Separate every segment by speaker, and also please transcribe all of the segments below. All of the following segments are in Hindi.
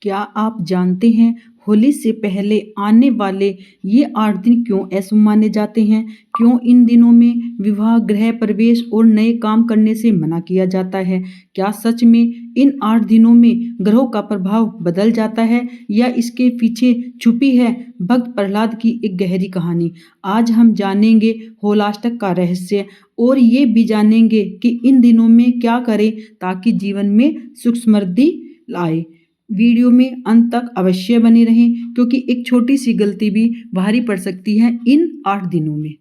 Speaker 1: क्या आप जानते हैं होली से पहले आने वाले ये 8 दिन क्यों अशुभ माने जाते हैं? क्यों इन दिनों में विवाह, गृह प्रवेश और नए काम करने से मना किया जाता है? क्या सच में इन 8 दिनों में ग्रहों का प्रभाव बदल जाता है या इसके पीछे छुपी है भक्त प्रहलाद की एक गहरी कहानी? आज हम जानेंगे होलाष्टक का रहस्य और ये भी जानेंगे कि इन दिनों में क्या करें ताकि जीवन में सुख समृद्धि लाए। वीडियो में अंत तक अवश्य बने रहें क्योंकि एक छोटी सी गलती भी भारी पड़ सकती है इन 8 दिनों में।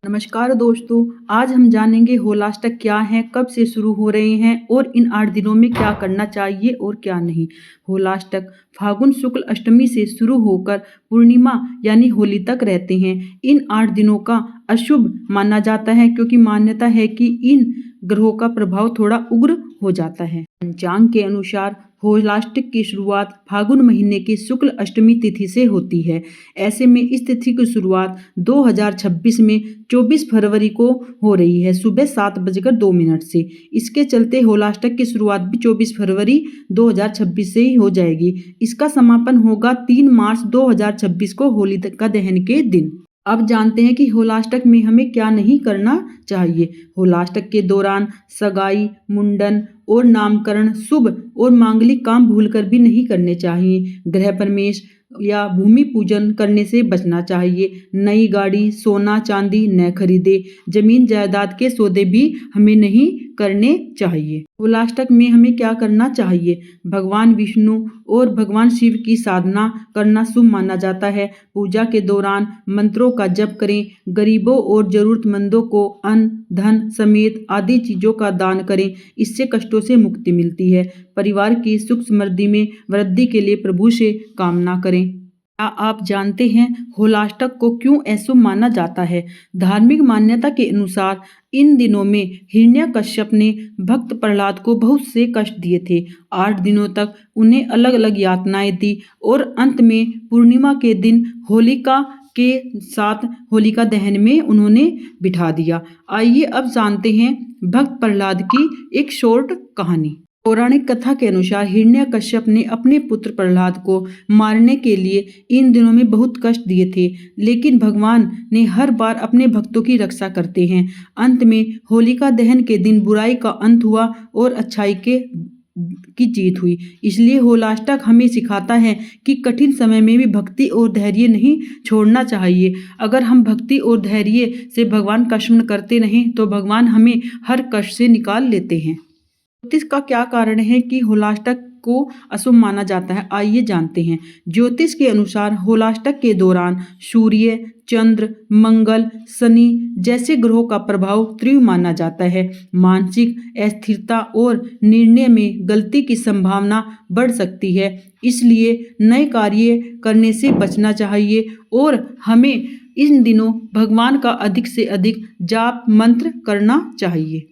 Speaker 1: नमस्कार दोस्तों, आज हम जानेंगे होलाष्टक क्या है, कब से शुरू हो रहे हैं और इन 8 दिनों में क्या करना चाहिए और क्या नहीं। होलाष्टक फागुन शुक्ल अष्टमी से शुरू होकर पूर्णिमा यानी होली तक रहते हैं। इन 8 दिनों का अशुभ माना जाता है क्योंकि मान्यता है कि इन ग्रहों का प्रभाव थोड़ा उग्र हो जाता है। पंचांग के अनुसार होलाष्टक की शुरुआत फागुन महीने की शुक्ल अष्टमी तिथि से होती है। ऐसे में इस तिथि की शुरुआत 2026 में 24 फरवरी को हो रही है, सुबह 7:02 से। इसके चलते होलाष्टक की शुरुआत भी 24 फरवरी 2026 से ही हो जाएगी। इसका समापन होगा 3 मार्च 2026 को होलिका दहन के दिन। अब जानते हैं कि होलाष्टक में हमें क्या नहीं करना चाहिए। होलाष्टक के दौरान सगाई, मुंडन और नामकरण, शुभ और मांगलिक काम भूलकर भी नहीं करने चाहिए। गृह प्रवेश या भूमि पूजन करने से बचना चाहिए। नई गाड़ी, सोना चांदी न खरीदे। जमीन जायदाद के सौदे भी हमें नहीं करने चाहिए। होलाष्टक में हमें क्या करना चाहिए? भगवान विष्णु और भगवान शिव की साधना करना शुभ माना जाता है। पूजा के दौरान मंत्रों का जप करें। गरीबों और जरूरतमंदों को अन्न, धन समेत आदि चीजों का दान करें। इससे कष्टों से मुक्ति मिलती है। परिवार की सुख समृद्धि में वृद्धि के लिए प्रभु से कामना करें। क्या आप जानते हैं होलाष्टक को क्यों अशुभ माना जाता है? धार्मिक मान्यता के अनुसार इन दिनों में हिरण्यकश्यप ने भक्त प्रहलाद को बहुत से कष्ट दिए थे। 8 दिनों तक उन्हें अलग अलग यातनाएं दी और अंत में पूर्णिमा के दिन होलिका के साथ होलिका दहन में उन्होंने बिठा दिया। आइए अब जानते हैं भक्त प्रहलाद की एक शॉर्ट कहानी। पौराणिक कथा के अनुसार हिरण्यकश्यप ने अपने पुत्र प्रहलाद को मारने के लिए इन दिनों में बहुत कष्ट दिए थे, लेकिन भगवान ने हर बार अपने भक्तों की रक्षा करते हैं। अंत में होलिका दहन के दिन बुराई का अंत हुआ और अच्छाई की जीत हुई। इसलिए होलाष्टक हमें सिखाता है कि कठिन समय में भी भक्ति और धैर्य नहीं छोड़ना चाहिए। अगर हम भक्ति और धैर्य से भगवान का स्मरण करते रहें तो भगवान हमें हर कष्ट से निकाल लेते हैं। ज्योतिष का क्या कारण है कि होलाष्टक को अशुभ माना जाता है? आइए जानते हैं। ज्योतिष के अनुसार होलाष्टक के दौरान सूर्य, चंद्र, मंगल, शनि जैसे ग्रहों का प्रभाव तीव्र माना जाता है। मानसिक अस्थिरता और निर्णय में गलती की संभावना बढ़ सकती है। इसलिए नए कार्य करने से बचना चाहिए और हमें इन दिनों भगवान का अधिक से अधिक जाप मंत्र करना चाहिए।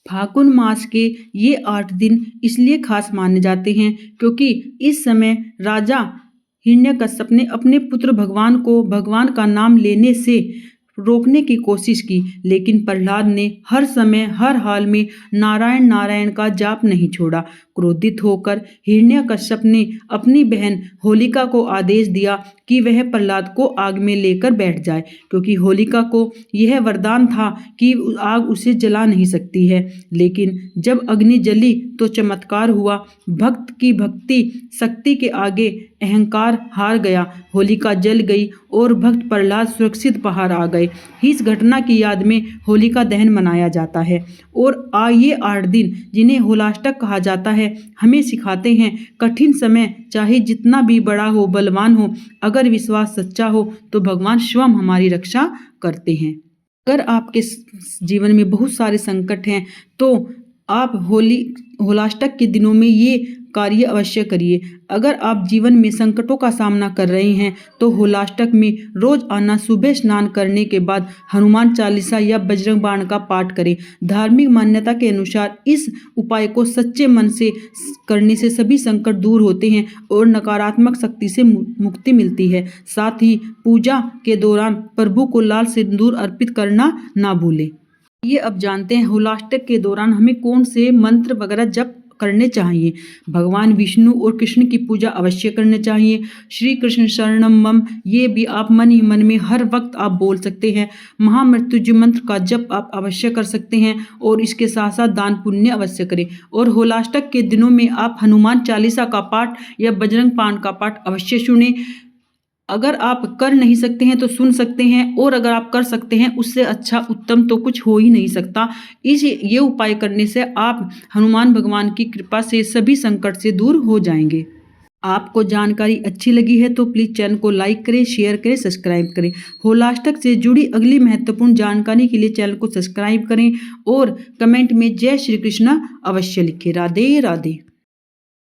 Speaker 1: फागुन मास के ये 8 दिन इसलिए खास माने जाते हैं क्योंकि इस समय राजा हिरण्यकश्यप ने अपने पुत्र भगवान को भगवान का नाम लेने से रोकने की कोशिश की, लेकिन प्रहलाद ने हर समय हर हाल में नारायण नारायण का जाप नहीं छोड़ा। क्रोधित होकर हिरण्यकश्यप ने अपनी बहन होलिका को आदेश दिया कि वह प्रहलाद को आग में लेकर बैठ जाए, क्योंकि होलिका को यह वरदान था कि आग उसे जला नहीं सकती है। लेकिन जब अग्नि जली तो चमत्कार हुआ। भक्त की भक्ति शक्ति के आगे अहंकार हार गया। होलिका जल गई और भक्त प्रहलाद सुरक्षित बाहर आ गए। इस घटना की याद में होलिका दहन मनाया जाता है और ये 8 दिन जिन्हें होलाष्टक कहा जाता है हमें सिखाते हैं कठिन समय चाहे जितना भी बड़ा हो, बलवान हो, अगर विश्वास सच्चा हो तो भगवान स्वयं हमारी रक्षा करते हैं। अगर आपके जीवन में बहुत सारे संकट हैं तो आप होलाष्टक के दिनों में ये कार्य अवश्य करिए। अगर आप जीवन में संकटों का सामना कर रहे हैं तो होलाष्टक में रोज आना, सुबह स्नान करने के बाद हनुमान चालीसा या बजरंग बाण का पाठ करें। धार्मिक मान्यता के अनुसार इस उपाय को सच्चे मन से करने से सभी संकट दूर होते हैं और नकारात्मक शक्ति से मुक्ति मिलती है। साथ ही पूजा के दौरान प्रभु को लाल सिंदूर अर्पित करना ना भूलें। ये अब जानते हैं होलाष्टक के दौरान हमें कौन से मंत्र वगैरह जप करने चाहिए। भगवान विष्णु और कृष्ण की पूजा अवश्य करने चाहिए। श्री कृष्ण शरणम मम, ये भी आप मन ही मन में हर वक्त आप बोल सकते हैं। महामृत्युंजय मंत्र का जप आप अवश्य कर सकते हैं और इसके साथ साथ दान पुण्य अवश्य करें। और होलाष्टक के दिनों में आप हनुमान चालीसा का पाठ या बजरंग बाण का पाठ अवश्य सुने। अगर आप कर नहीं सकते हैं तो सुन सकते हैं, और अगर आप कर सकते हैं उससे अच्छा उत्तम तो कुछ हो ही नहीं सकता। ये उपाय करने से आप हनुमान भगवान की कृपा से सभी संकट से दूर हो जाएंगे। आपको जानकारी अच्छी लगी है तो प्लीज़ चैनल को लाइक करें, शेयर करें, सब्सक्राइब करें। होलाष्टक से जुड़ी अगली महत्वपूर्ण जानकारी के लिए चैनल को सब्सक्राइब करें और कमेंट में जय श्री कृष्ण अवश्य लिखें। राधे राधे।